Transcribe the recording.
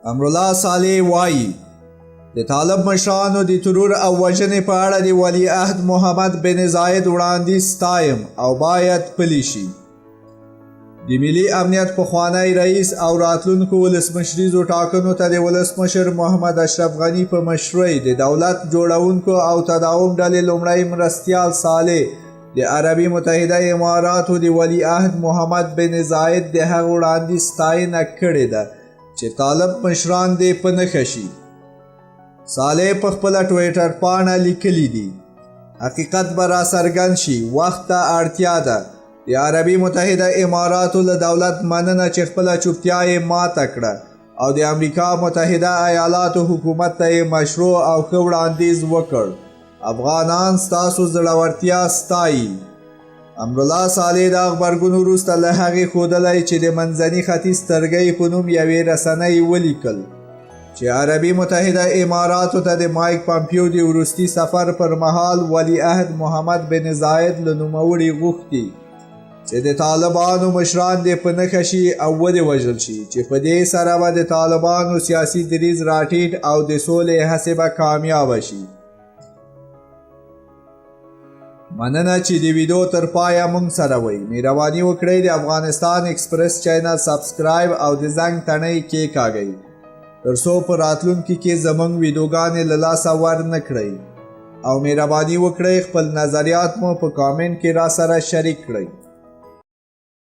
امرالله صالح وایي د طالب مشرانو د ترور او وژنې په اړه د ولیعهد محمد بن زايد وړانديز ستايم او باید پلی شي. د ملي امنیت پخوانی رئیس او راتلونکو ولسمشریزو ټاکنو ته د ولسمشر محمد اشرف غني په مشرۍ د دولت جوړونکو او تداوم ډلې لومړی مرستیال صالح د عربي متحده اماراتو د ولیعهد محمد بن زايد د هغه وړاندیز ستاینه کړې ده چې طالب مشران دې په نښه شي. صالح په خپله ټویټر پاڼه لیکلی دي حقیقت به راڅرګند شي، وخت ته اړتیا ده. د عربي متحده اماراتو له دولت مننه چې خپله چوپتیا یې ماته کړه او د امریکا متحده ایالاتو حکومت ته یې مشروع او ښه وړاندیز وکړ. افغانان ستاسو زړورتیا ستایي. امرالله صالح د غبرګون وروسته له هغې ښودلی چې د منځني ختیځ سترګۍ په نوم یوې رسنۍ ولیکل چې عربي متحده اماراتو ته د مایک پامپیو د وروستي سفر پر مهال ولیعهد محمد بن زايد له نوموړي غوښتي چې د طالبانو مشران دې په نښه شي او ووژل شي، چې په دې سره به د طالبانو سیاسي دریځ راټیټ او د سولې هڅې به کامیابه شي. مننه چې د ویډیو تر پایه مونږ سره وئ. مهرباني وکړئ د افغانستان اکسپریس چینل سبسکرایب او د زنګ تڼۍ کیګاږی ترڅو په راتلونکي کې زموږ ویډیوګانې له لاسه ورنه کړئ او مهرباني وکړئ خپل نظریات مو په کامنټ کې را سره شریک کړئ.